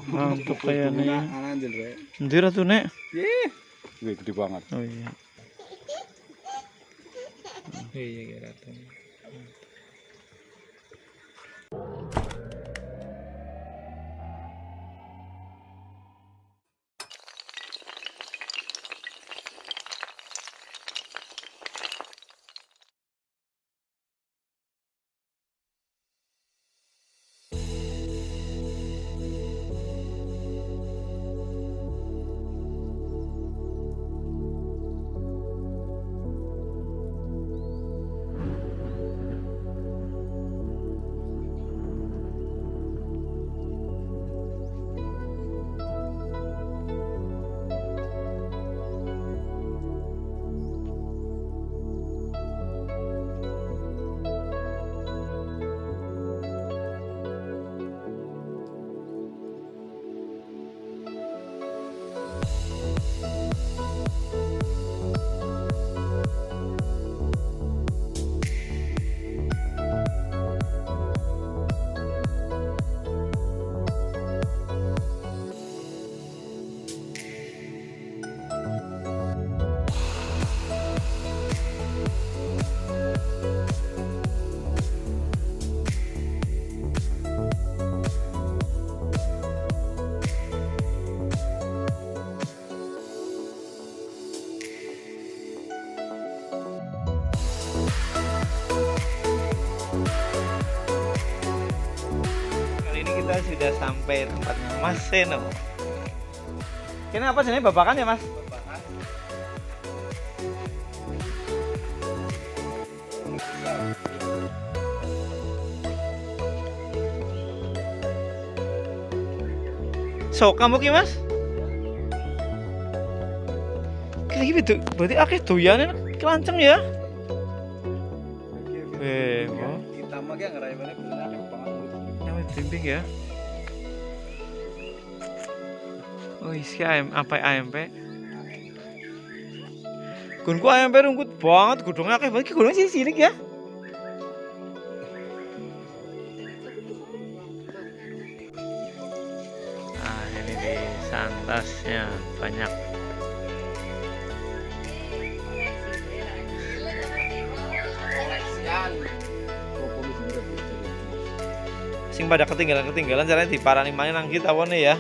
Mantap kayaknya. Nanti ratu nek. Gede banget. Oh iya. Iya kayak ratu. Kita sudah sampai tempatnya Mas Seno. Ini apa sih, babakan ya Mas? Babakan. So kamu ki Mas? Kayak gitu, berarti akeh doyane kelanceng ya? Kita mah kayak ngerayainnya bener akeh banget. Bimbing ya. Oh isi ayam apa AMP? Gunku AMP rungkut banget, gudungnya akeh banget. Gudung sih cilik ya. Nah ini nih santasnya banyak. Sing pada ketinggalan caranya diparani main nang kita wone ya.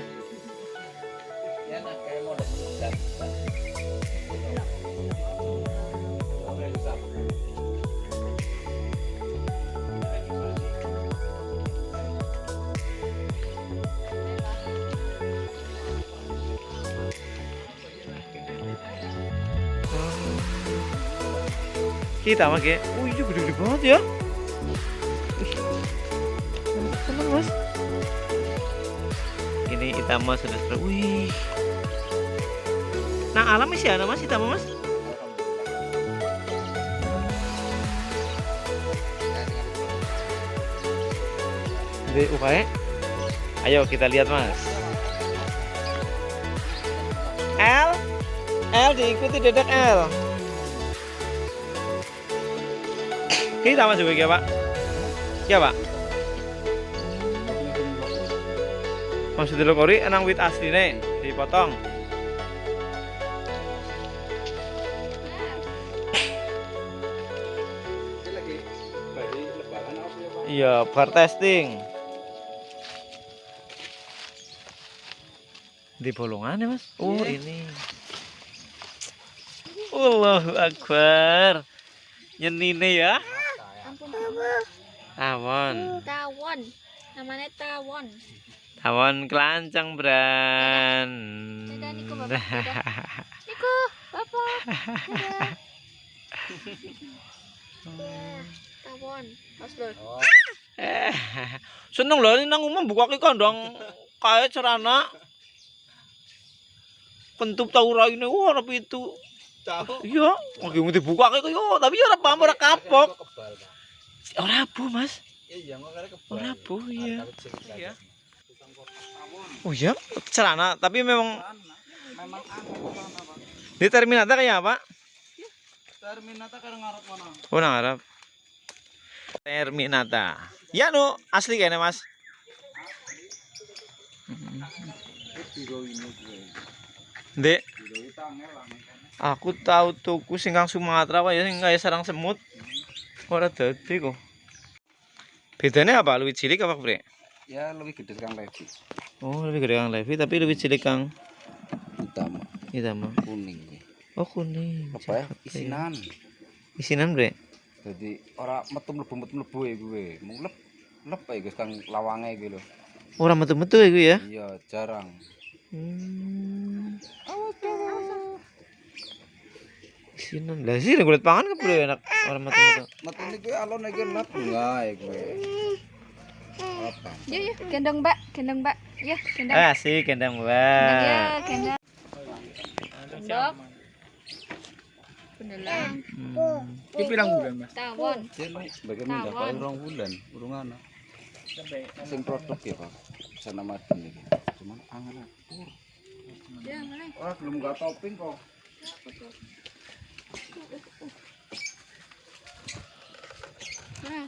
Kita pakai, oh iya gede-gede banget ya. Teman Mas. Ini Itama sudah seru. Wih. Nah alam sih ada Mas Itama Mas. Jadi UKE. Ayo kita lihat Mas. L diikuti dedek L. Kita Mas juga ya Pak. Ya Pak. Maksud dulu kori enang wit asli nih dipotong. Iya, bar testing. Di bolongan ya Mas? Oh ini. Allahu Akbar. Nyenine ya. Tawon. Tawon. Namanya tawon. Tawon kelanceng Bran. Dadah Niko Bapak. Niko, Bapak. Dadah. Tawon. Mas lho. Seneng lho ini nang umum buka kandang kae cerana. Pentup tahu raine ora pitu. Iya, lagi mau dibuka kayak yo, tapi ora paham ora kapok. Ora bu Mas. Iya, Ora bu iya. Iya. Oh iya, celana, tapi memang di Terminata kayak apa? Terminata kadang ngarep mana? Oh nang Arab. Terminata. Ya no, asli kayaknya Mas. Dek, aku tahu tuku sing kang Sumatera wae sing kaya sarang semut. Ora dadi kok. Bedanya apa? Lebih cilik apa, Bre? Ya lebih gede kang Levi. Oh, lebih gede kang Levi tapi lebih cilik kang Hitam, hitam. kuning. Oh, kuning. Apa ya? Isinan. Isinan, Bre. Jadi ora metu mlebu ya gue. Mung lep ae Gus kang lawange iki lho. Ora metu-metu iku ya. Iya, jarang. Isinan. Lah sih kulit pangan ke, Bre, enak ora metu-metu. Metu iki alon iki lep enggak ya gue. Apa? Yuk, yuk, gendong mbak, ya, gendong. Asik gendang, Gendong Mbak. ya, gendong. Gendong. Beneran. Itu pirang bulan, Mas? Tawon. Sebagai mindah paling 2 bulan, urung ana. Sing produk ya, Pak. Sana Madun iki. Cuman angel. Ya, mana? Ora belum gak topping kok. Nah,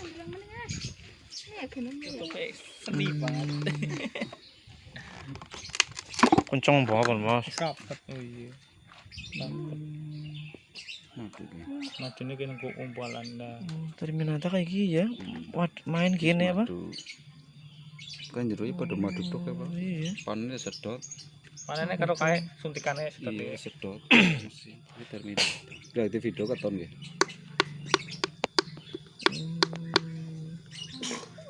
bilang mana? Ini ya gendong ya. Sedih banget. Kenceng banget, Mas. Kapet, oh iya. Madune kene kok umpalan dah. Terminata kayak gini ya. Wah, main gini apa? Kan jero pada madu tok ya, Pak. Iya. Panene sedot. Manane karo kae suntikane Iya, sedot. sedot. Mesti. Iki terminal. Berarti video katon nggih.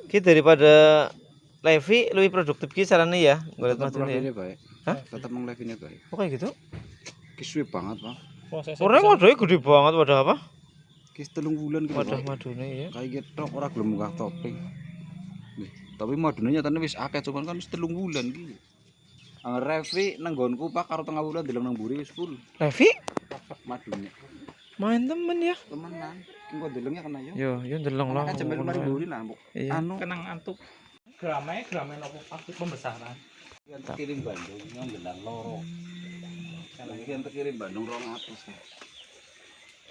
Ki daripada Levi lebih produktif ki caranya ya. Golet Tetep madune ya. Levi-nya baik. Hah? Tetep meng Levi-nya baik. Oh kayak gitu. Ki suwe banget, Pak. Proses Ora wadah gede banget wadah apa? Ki 3 bulan ki. Wadah madune ya. Kayak gitu ora gelem munggah topping. Nih, tapi madune nyatane wis akeh cuman kan wis 3 bulan ki. Angger Revi nang nggonku Pak karo tengah bulan deleng nang mburi wis full Levi madune. main temen ya. Temenan. Ki kok delengnya kena ya. Yo ndeleng lah. Kan jembel mari mburi lah, Mbok. Iya. Anu kenang antuk. Grame nopo pasti pembesaran. yang terkirim Bandung yang gendang loro. Kan iki yang terkirim Bandung 200.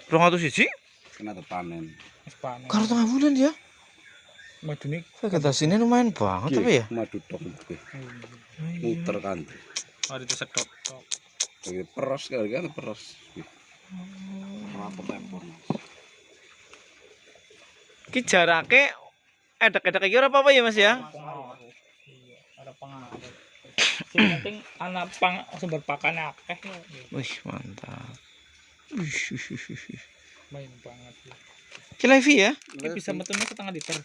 201 Kena panen. Wis panen. karo tengah bulan ya. Madune Vegetasinya lumayan banget tapi ya. Madu tok iki. Muter kan. mari itu sedot. Iki peros kan peros. Rapet tempor. Ki jarake edek-edek iki ora apa-apa ya Mas ya. Iya, ada pengaruh. Sing penting ana sumber pakannya akeh. Wih, mantap. Main banget ya. Ki Levi ya. Iki bisa metune setengah liter.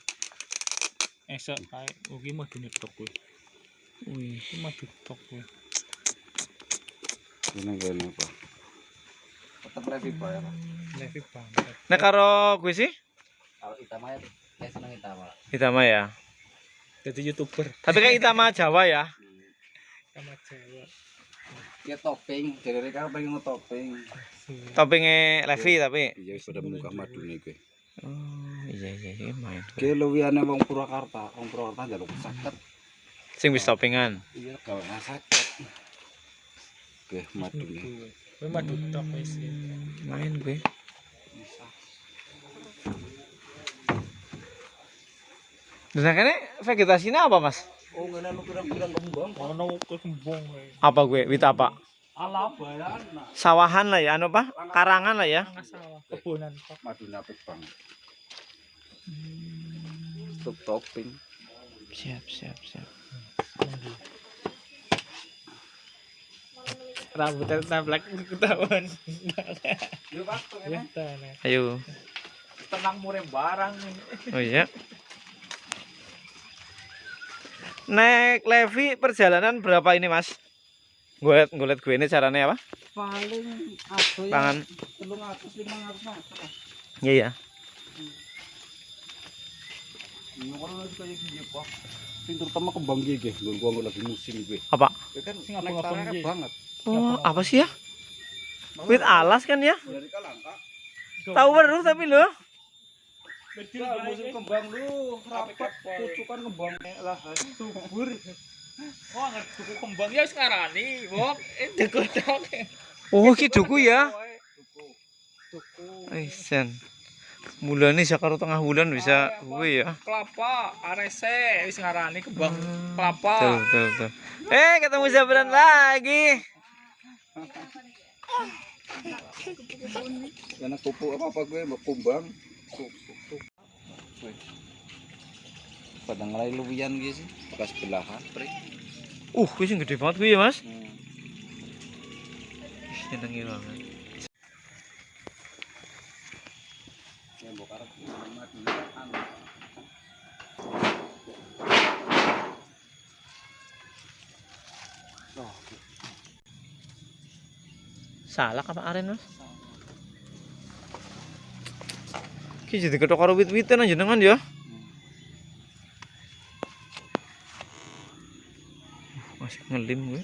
Esok kae ugi madune tok kuwi. Wih, Iki madu tok kuwi. Ini gini Pak. Tetap Levi Pak ya Pak. Levi banget. nek karo gue sih Kalau Itama ya, saya seneng Itama. Itama ya. Jadi YouTuber Tapi kan Itama Jawa ya. sama Jawa. Ya topping, jadi kan pengen topping. Toppingnya Levi tapi. Iya sudah munggah madune kuwi. Oh, iya main. Ki luwihane wong Purwakarta njaluk 50. Sing wis toppingan. Iya, gawe 50. Oke, madune. Kuwi madu tok wis. Main gue. Dan akhirnya vegetasinya apa Mas? Oh, ngene anu pirang-pirang kembang. Ono kembang wae. Apa gue? Wit apa? Ala bayan. Sawahan lah ya, anu apa? Karangan lah ya. Tengah sawah, kebunan tok. Madune apik banget. Untuk topping. Siap. Rambutnya tablak ketahuan. Yo Pak, Ya, tenang. Ayo. Tenang mure barang. Oh iya. Naik Levi perjalanan berapa ini Mas? Gue liat gue ini caranya apa? Paling adoh ya Tangan. 300 500 meter. Iya ya. Ngono kaya gini Pak. Sing terutama kembang iki nggih, gua lagi musim iki. Apa? Ya kan Sing abang-abang nektarnya iki. banget. Oh, apa sih ya? Wit alas kan ya? Dari kalangka. Tahu baru tapi lo. Bedil Ya, musim kembang lu rapat pucukan kembang lahan subur. Oh, ngerti tuku kembang ya sekarang nih, Bok. Itu tok. Oh, ki duku ya. Tuku. Isen. Bulan ini karo tengah bulan bisa kuwi ya. Kelapa, arese wis ngarani kembang kelapa. Betul. Ketemu Zabran lagi. Karena kupu apa gue mau kumbang. Pada ngelai luwian gitu sih, bekas belahan, Pri. Wis gede banget kuwi ya, Mas. Hmm. Wis nyenengi banget. Ya mbok arep mati. Oh, Salak apa aren, Mas? Ki jadi ketok karo wit-witan jenengan ya. Masih ngelim gue.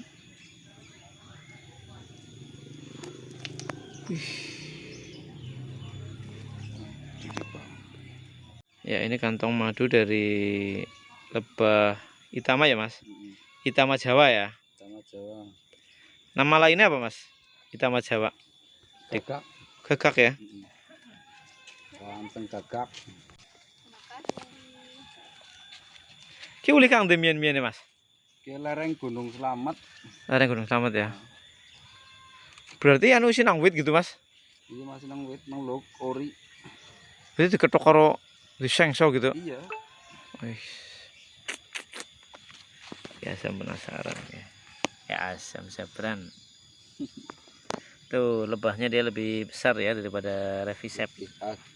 Ya ini kantong madu dari lebah Itama ya Mas? Itama Jawa ya? sama Jawa. Nama lainnya apa Mas? Itama Jawa? Gagak. Gagak ya? Langsung gagak. Ki uli kang demian-mian ya Mas? Ke lereng Gunung Slamet. Lereng Gunung Slamet ya? Berarti anu sinang wit gitu Mas? Iya masih nang wit nang log ori. Berarti diketok karo disengso gitu? Iya. Wih. Ya saya penasaran ya. Ya asam Zabran. Tuh lebahnya dia lebih besar ya daripada Revisep.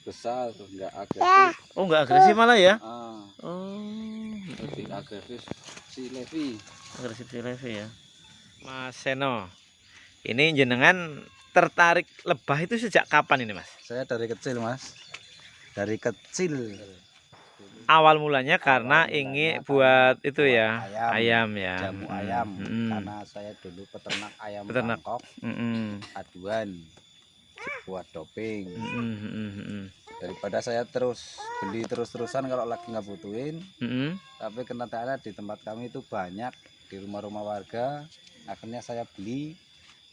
Besar enggak agresif. Oh nggak agresif malah ya? Oh, Oh lebih agresif si Levi. agresif si Levi ya. Mas Seno, ini jenengan tertarik lebah itu sejak kapan ini Mas? Saya dari kecil, Mas. Dari kecil. Awal mulanya karena ingin buat itu ya ayam ya. Jamu ayam. Mm-mm. Karena saya dulu peternak ayam Peternak. Bangkok, Mm-mm. aduan buat doping. Mm-mm, mm-mm, Daripada saya terus beli terus-terusan kalau lagi nggak butuhin, mm-mm. tapi kenyataannya di tempat kami itu banyak di rumah-rumah warga. Akhirnya saya beli,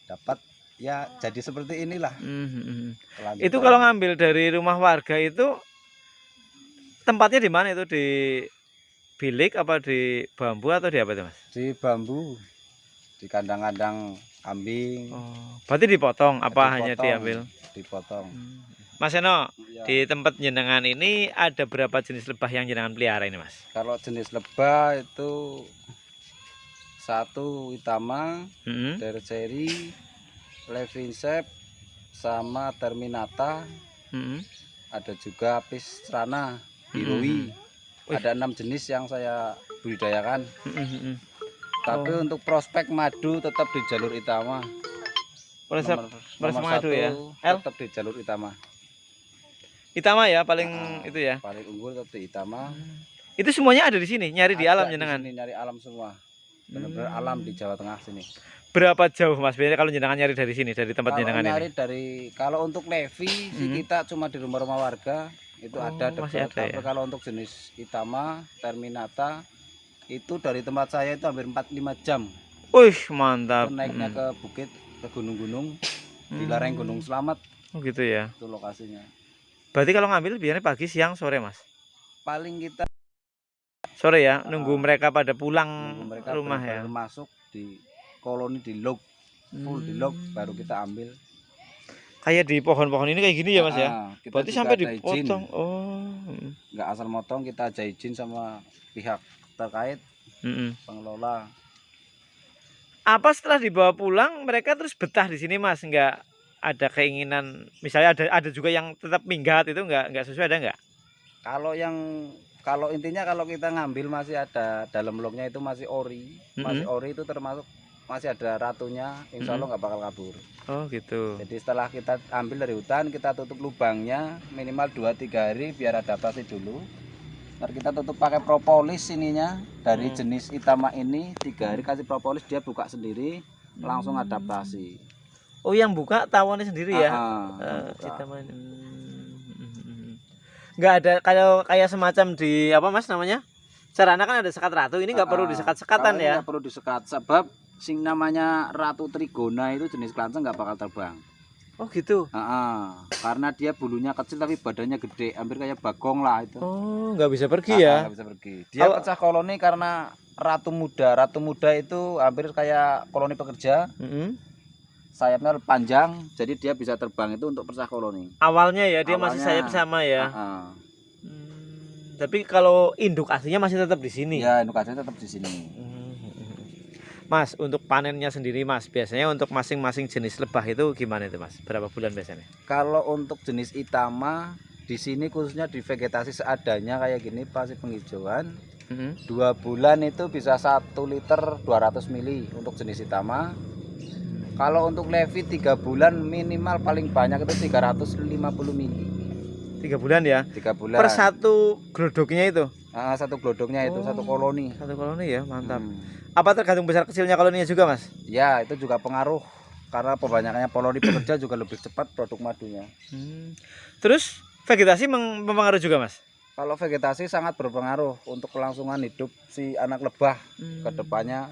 dapat ya jadi seperti inilah. Mm-mm. Kelanjutan. Itu kalau ngambil dari rumah warga itu tempatnya di mana itu, di bilik apa di bambu atau di apa itu Mas? Di bambu, di kandang-kandang kambing. Oh, berarti dipotong apa hanya Dipotong, diambil? Dipotong. Mas Eno, Ya, di tempat jenengan ini ada berapa jenis lebah yang jenengan pelihara ini Mas? kalau jenis lebah itu satu Itama, Mm-mm. Terceri, Levinsep, sama Terminata. Mm-mm. Ada juga Pistrana, Hiroi. Wih. Ada 6 jenis yang saya budidayakan. Mm-mm. Tapi untuk prospek madu tetap di jalur Itama. Prospek madu satu ya. L? tetap di jalur Itama. Itama ya paling Ah, itu ya. Paling unggul tetap di Itama. Itu semuanya ada di sini, nyari di Ada alam jenengan. sini nyari alam semua. Benar-benar alam di Jawa Tengah sini. Berapa jauh Mas biasanya kalau jenengan nyari dari sini, dari tempat Kalau jenengan nyari ini? dari kalau untuk Levi sih kita cuma di rumah-rumah warga itu ada masih dekat. ada Tapi ya? kalau untuk jenis Itama, Terminata itu dari tempat saya itu hampir 4-5 jam. Wih, mantap. Itu naiknya ke bukit, ke gunung-gunung di lereng Gunung Slamet Oh gitu ya. itu lokasinya. Berarti kalau ngambil biasanya pagi, siang, sore Mas? Paling kita Sore ya, nunggu mereka pada pulang nunggu mereka rumah ya. benar-benar masuk di koloni di log, full di log baru kita ambil. Kayak di pohon-pohon ini kayak gini ya Mas ya? Kita Berarti juga sampai ada izin. dipotong. Oh. Nggak asal motong, kita aja izin sama pihak terkait Mm-mm. pengelola. Apa setelah dibawa pulang mereka terus betah di sini Mas? Nggak ada keinginan, misalnya ada juga yang tetap minggat itu nggak sesuai, ada nggak? Kalau intinya kalau kita ngambil masih ada dalam lognya itu masih ori. Masih ori itu termasuk masih ada ratunya, insya Allah nggak bakal kabur. Oh gitu. Jadi setelah kita ambil dari hutan, kita tutup lubangnya minimal 2-3 hari biar adaptasi dulu. Ntar kita tutup pakai propolis ininya dari jenis Itama ini, 3 hari kasih propolis, dia buka sendiri langsung adaptasi. Oh yang buka tawonnya sendiri ya? Buka. Kita main. Nggak ada kalau kayak semacam di apa Mas namanya? Sarana kan ada sekat ratu, ini nggak perlu disekat-sekatan Kalau ini ya? nggak perlu disekat sebab sing namanya ratu trigona itu jenis kelanceng nggak bakal terbang. Oh gitu. Karena dia bulunya kecil tapi badannya gede, hampir kayak bagong lah itu. Oh, nggak bisa pergi ya? Nggak bisa pergi. Dia pecah koloni karena ratu muda. Ratu muda itu hampir kayak koloni pekerja. Sayapnya panjang, jadi dia bisa terbang itu untuk pecah koloni. Awalnya ya dia masih sayap sama ya. Tapi kalau induk aslinya masih tetap di sini. Ya, induk aslinya tetap di sini. Mas, untuk panennya sendiri Mas, biasanya untuk masing-masing jenis lebah itu gimana itu Mas? Berapa bulan biasanya? Kalau untuk jenis Itama di sini khususnya di vegetasi seadanya kayak gini pasti penghijauan. 2 bulan itu bisa 1 liter 200 mili untuk jenis Itama. Kalau untuk Levi 3 bulan minimal paling banyak itu 350 mili. 3 bulan ya? 3 bulan. Per satu glodoknya itu? Satu glodoknya itu satu koloni. Satu koloni ya, mantap. Apa tergantung besar kecilnya koloninya juga Mas? Ya, itu juga pengaruh karena kebanyakannya koloni pekerja juga lebih cepat produk madunya. Terus vegetasi mempengaruhi juga Mas? Kalau vegetasi sangat berpengaruh untuk kelangsungan hidup si anak lebah ke depannya,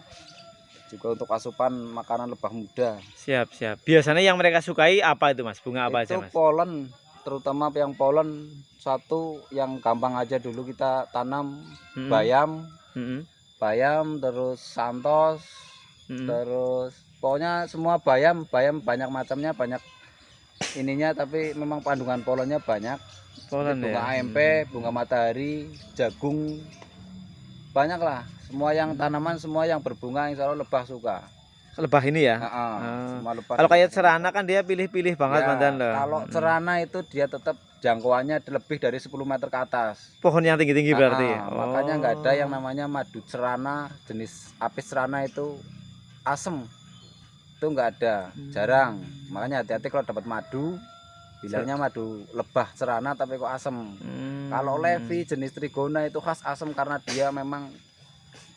juga untuk asupan makanan lebah muda. Siap. Biasanya yang mereka sukai apa itu Mas? Bunga apa aja Mas? Itu polen, terutama yang polen satu yang gampang aja dulu kita tanam bayam. Bayam, terus santos, terus pokoknya semua bayam banyak macamnya, banyak ininya, tapi memang kandungan polennya banyak. Polen bunga ya? AMP, bunga matahari, jagung, banyak lah. Semua yang tanaman, semua yang berbunga insya Allah lebah suka. Lebah ini ya? Semua lebah. Kalau kayak cerana kan dia pilih-pilih banget Ya, mantan loh. kalau cerana itu dia tetap jangkauannya lebih dari 10 meter ke atas. Pohon yang tinggi-tinggi berarti. Makanya nggak ada yang namanya madu cerana, jenis apis cerana itu asem. Itu nggak ada, jarang. Makanya hati-hati kalau dapat madu, bilangnya madu lebah cerana tapi kok asem. Kalau Levi jenis trigona itu khas asem karena dia memang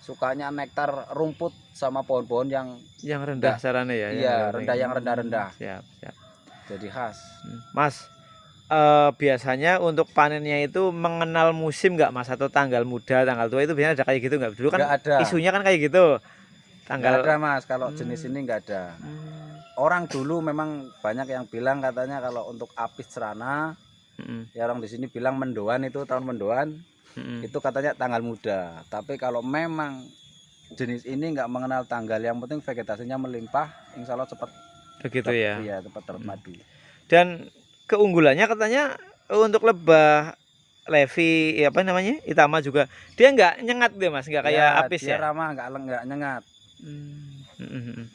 sukanya nektar rumput sama pohon-pohon yang rendah caranya ya? Iya, yang rendah-rendah. Siap. Jadi khas. Mas, biasanya untuk panennya itu mengenal musim nggak Mas, atau tanggal muda, tanggal tua itu biasanya ada kayak gitu nggak? Dulu kan ada. Isunya kan kayak gitu. Nggak ada Mas, kalau jenis ini nggak ada. Orang dulu memang banyak yang bilang katanya kalau untuk apis cerana, ya orang di sini bilang mendoan, itu tahun mendoan, itu katanya tanggal muda. Tapi kalau memang jenis ini nggak mengenal tanggal, yang penting vegetasinya melimpah, insya Allah cepat. Begitu ya? Iya, cepat dapat madu. Dan keunggulannya katanya untuk lebah Levi, apa namanya, Itama juga, dia nggak nyengat deh Mas, nggak kayak apis dia ya? ramah, nggak nyengat.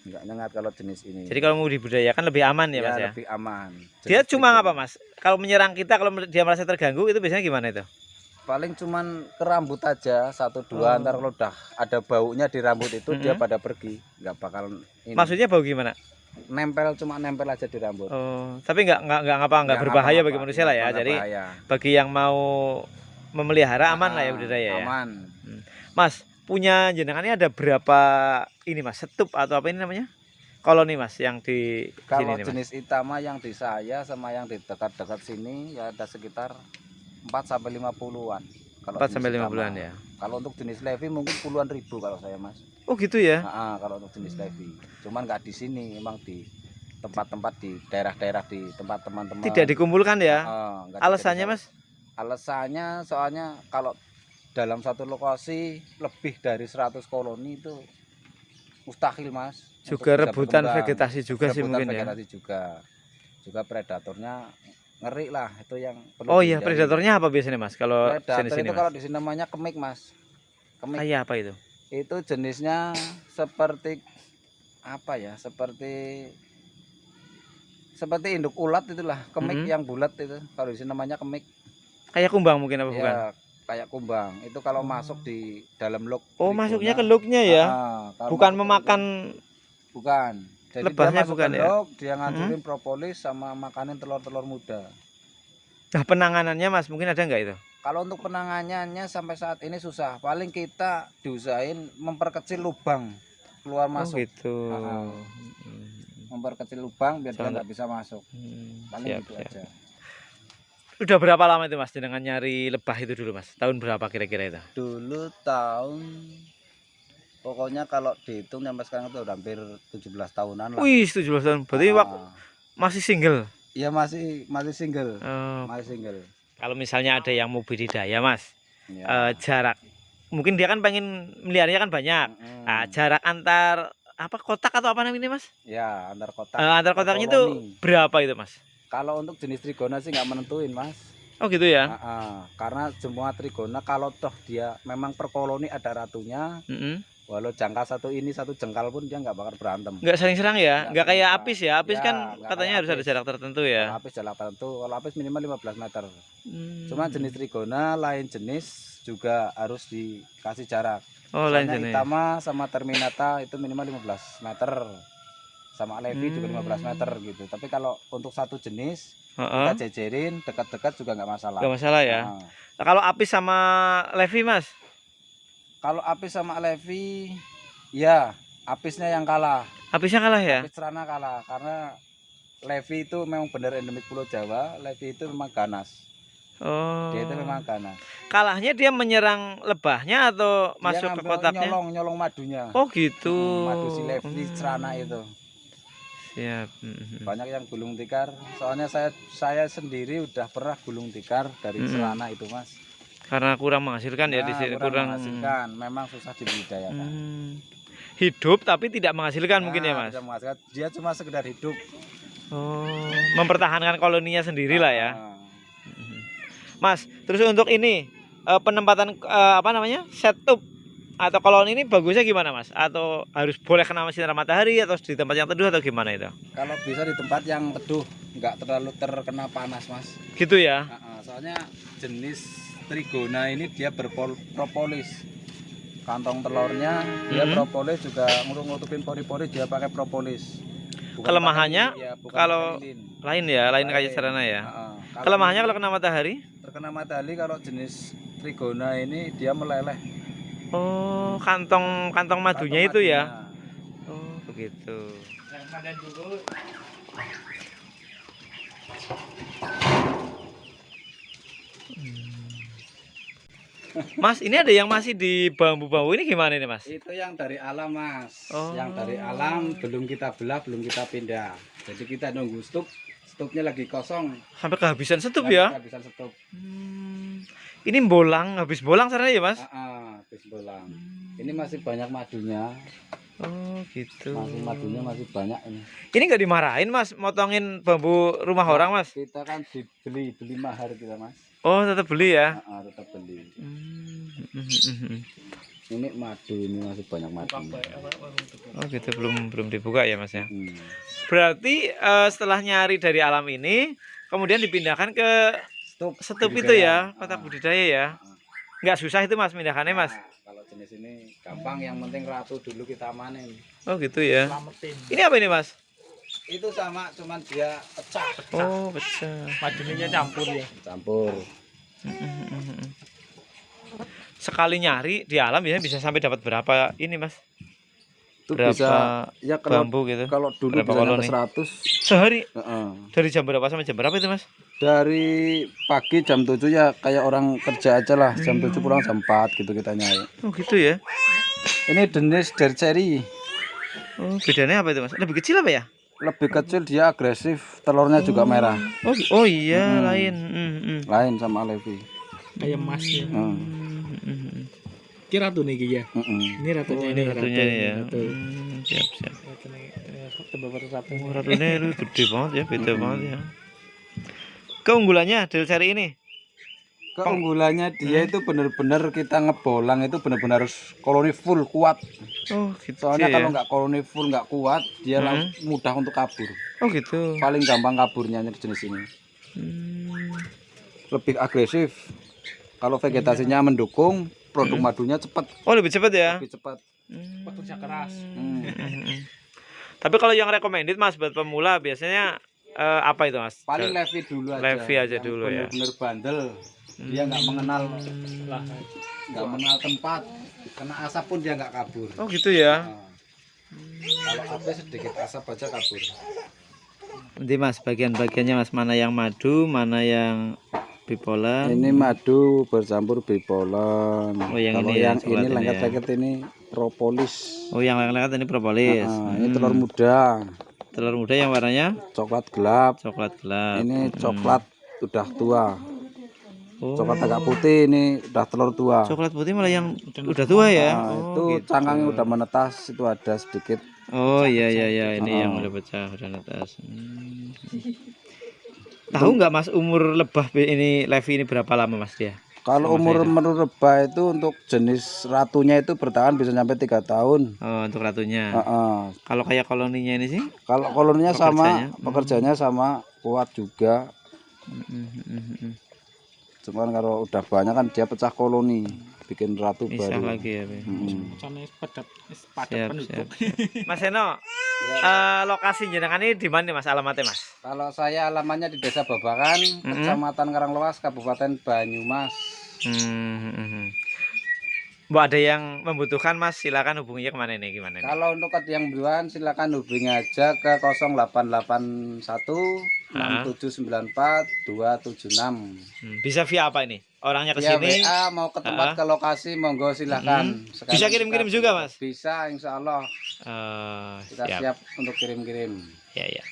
Nggak nyengat kalau jenis ini. Jadi kalau mau dibudidayakan lebih aman ya Mas ya? Lebih aman. Dia cuma apa Mas? Kalau menyerang kita, kalau dia merasa terganggu itu biasanya gimana itu? Paling cuman ke rambut aja, 1-2, ntar kalau udah ada baunya di rambut itu dia pada pergi, nggak bakal ini. Maksudnya bau gimana? Cuma nempel aja di rambut. Tapi nggak berbahaya bagi manusia lah ya. Jadi bagi yang mau memelihara aman lah ya budidaya ya. Aman. Mas, punya jenengan ini ada berapa ini Mas, setup atau apa ini namanya, koloni Mas yang di kalau sini, jenis Itama yang di saya sama yang di dekat-dekat sini ya ada sekitar 4-50-an. 4-50-an ya. Kalau untuk jenis Levi mungkin puluhan ribu kalau saya Mas. Oh gitu ya? Kalau untuk jenis Levi, cuman nggak di sini, memang di tempat-tempat di daerah-daerah, di tempat teman-teman. Tidak dikumpulkan ya? Alasannya Mas? Alasannya soalnya kalau dalam satu lokasi lebih dari 100 koloni itu mustahil Mas. Juga rebutan vegetasi juga sih mungkin ya. Vegetasi juga predatornya ngeri lah, itu yang perlu. Oh iya, predatornya apa biasanya Mas? Kalau predator sini itu Mas? kalau di sini namanya kemik Mas. Kemik. Kayak apa itu? Itu jenisnya seperti apa ya? Seperti induk ulat itulah, kemik yang bulat itu. Kalau di sini namanya kemik. Kayak kumbang mungkin apa ya, bukan? Kayak kumbang. Itu kalau masuk di dalam luk. Oh, masuknya ke luknya ya? Bukan memakan. Bukan. Jadi lebahnya dia bukan ya? Luk, dia ngancurin propolis sama makanin telur-telur muda. Nah, penanganannya Mas mungkin ada nggak itu? Kalau untuk penanganannya sampai saat ini susah. Paling kita diusahain memperkecil lubang keluar masuk. Oh gitu. Memperkecil lubang biar dia nggak bisa masuk. Paling Siap. aja. Udah berapa lama itu Mas dengan nyari lebah itu dulu Mas? Tahun berapa kira-kira itu? Dulu tahun, pokoknya kalau dihitung sampai sekarang itu udah hampir 17 tahunan lah. Wih, 17 tahun. Berarti masih single. Ya masih single. Oh, Masih single. kalau misalnya ada yang mau budidaya Mas, Ya. jarak mungkin dia kan pengen meliharanya kan banyak. Nah, jarak antar apa kotak atau apa namanya Mas? Ya, antar kotak. Antar kotaknya itu koloni. berapa itu Mas? Kalau untuk jenis trigona sih nggak menentuin, Mas. Oh gitu ya. Karena semua trigona kalau toh dia memang per koloni ada ratunya, walau jangka satu ini satu jengkal pun dia nggak bakal berantem. Nggak sering serang ya? Nggak kayak sering apis serang. ya? Apis Ya, kan nggak katanya kayak harus ada apis. jarak tertentu Kalau ya. apis jarak tertentu, kalau apis minimal 15 meter. Cuma Hmm. jenis trigona lain jenis juga harus dikasih jarak. Oh lain Misalnya jenis. Itama sama Terminata itu minimal 15 meter. Sama Levi juga 15 meter gitu. Tapi kalau untuk satu jenis Heeh. kita jejerin dekat-dekat juga nggak masalah. Nggak masalah ya. Nah, Nah, kalau apis sama Levi Mas? kalau apis sama Levi, ya apisnya yang kalah. Apisnya kalah ya? Apis Cerana kalah karena Levi itu memang benar endemik Pulau Jawa. Levi itu memang ganas. Oh. Dia itu memang ganas. Kalahnya dia menyerang lebahnya atau Dia masuk ke ngambil kotaknya? nyolong madunya. Oh gitu. Madu si Levi Cerana itu. Siap. Banyak yang gulung tikar. Soalnya saya sendiri udah pernah gulung tikar dari Cerana itu, Mas. Karena kurang menghasilkan ya di Nah, sini kurang. menghasilkan, memang susah dibudidayakan. Hidup tapi tidak menghasilkan mungkin ya Mas. Bisa menghasilkan. Dia cuma sekedar hidup. Oh, mempertahankan koloninya sendiri lah ya. Ah, Mas, terus untuk ini penempatan apa namanya? Setup atau koloni ini bagusnya gimana Mas? Atau harus boleh kena sinar matahari atau di tempat yang teduh atau gimana itu? Kalau bisa di tempat yang teduh, nggak terlalu terkena panas, Mas. Gitu ya. Soalnya jenis trigona ini dia berpropolis. Kantong telurnya dia propolis juga nutupin pori-pori dia pakai propolis. Bukan Kelemahannya pakai, bukan kalau pakai lilin. lain ya, lain kayak Cerana ya. Kelemahannya kalau kena matahari? Terkena matahari kalau jenis trigona ini dia meleleh. Oh, kantong madunya itu ya. Oh, begitu. Ramadan dulu. Mas, ini ada yang masih di bambu-bambu ini gimana ini Mas? Itu yang dari alam, Mas. Oh. Yang dari alam belum kita belah, belum kita pindah. Jadi kita nunggu stupnya lagi kosong. Sampai kehabisan setup Lagi ya? kehabisan stup. Ini bolang, habis bolang sana ya Mas? Habis bolang. Ini masih banyak madunya. Oh gitu. Masih madunya masih banyak ini. Ini nggak dimarahin Mas, motongin bambu rumah orang Mas? Kita kan beli mahar kita, Mas. Oh tetap beli ya? Tetap beli. Ini madu ini masih banyak madunya. Oh gitu, belum dibuka ya Mas ya? Hmm. Berarti setelah nyari dari alam ini, kemudian dipindahkan ke setup itu ya, kotak budidaya ya? Nggak susah itu Mas, pindahannya Mas? Kalau jenis ini gampang, yang penting ratu dulu kita amanin. Oh gitu ya? Selamatin. Ini apa ini Mas? Itu sama, cuman dia pecah. Oh pecah. Madunya campur ya. Campur. Sekali nyari di alam biasanya bisa sampai dapat berapa ini Mas? Itu Berapa bisa ya kalau bambu gitu? kalau dulu Berapa bisa koloni? sampai 100. Sehari? Heeh. Dari jam berapa sampai jam berapa itu Mas? Dari pagi jam 7 ya kayak orang kerja aja lah. Jam 7 pulang jam 4 gitu kita nyari. Oh gitu ya? Ini jenis derceri. Oh bedanya apa itu Mas? Lebih kecil apa ya? Lebih kecil, dia agresif, telurnya juga merah. Oh iya lain. Lain sama Levi. Kayak emas ya. Kira ratu nih ya. Ini ratunya ini Ratunya ya. Ratu. Siap. Ratu. Ratunya itu gede banget ya, beda banget ya. Keunggulannya dari seri ini? Keunggulannya dia itu benar-benar kita ngebolang itu benar-benar harus koloni full kuat. Oh gitu. Soalnya ya? kalau nggak koloni full nggak kuat, dia langsung mudah untuk kabur. Oh gitu. Paling gampang kaburnya jenis ini. Lebih agresif. Kalau vegetasinya mendukung, produk madunya cepat. Oh lebih cepat ya? Lebih cepat. Kerja keras. Tapi kalau yang recommended Mas buat pemula biasanya apa itu Mas? Paling Levi dulu aja. Levi aja dulu ya. Bener-bener bandel. Dia nggak mengenal Lah. nggak mengenal tempat. Kena asap pun dia nggak kabur. Oh gitu ya. Kalau apa sedikit asap aja kabur. Nanti Mas bagian-bagiannya Mas, mana yang madu, mana yang bipolar. Ini madu bercampur bipolar. Oh, yang kalau ini ya, yang coklat ini ini lengket-lengket ini propolis. Oh yang lengket ini propolis. Ini telur muda. Telur muda yang warnanya coklat gelap. coklat gelap. Ini coklat udah tua. Oh. Coklat agak putih ini udah telur tua. Coklat putih malah yang udah tua ya. Nah, Oh, itu gitu. cangkangnya udah menetas, itu ada sedikit. Oh iya iya iya, ini yang Oh. udah pecah, udah netas. Tahu nggak Mas umur lebah ini Levi ini berapa lama Mas dia? Kalau Sama umur saya itu. menurut lebah itu untuk jenis ratunya itu bertahan bisa sampai 3 tahun. Oh, untuk ratunya. Heeh. Kalau kayak koloninya ini sih? Kalau koloninya Pekerjanya? sama, pekerjanya sama, kuat juga. Cuman kalau udah banyak kan dia pecah koloni, bikin ratu Bisa baru. lagi ya. Be. Sana padat Siap, penduduk. siap. Mas Eno, lokasi jenengan ini di mana Mas alamatnya Mas? Kalau saya alamannya di Desa Babakan, Kecamatan Karanglewas, Kabupaten Banyumas. Bu ada yang membutuhkan Mas, silakan hubunginya kemana ini gimana nih? Kalau untuk yang duluan silakan hubungi aja ke 0881 6794 276. Bisa via apa ini? Orangnya ke Via sini? WA mau ke tempat ke lokasi monggo silakan. Sekarang Bisa kirim-kirim kita- juga, Mas? Bisa, insya Allah kita Siap. siap untuk kirim-kirim. Ya ya.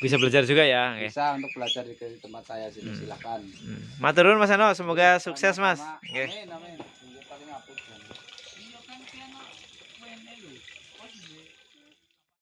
Bisa belajar juga ya. Oke. Bisa untuk belajar di tempat saya sini silakan. Matur nuwun Mas Eno, semoga sukses Mas. Oke. Amin, amin. Paling apus.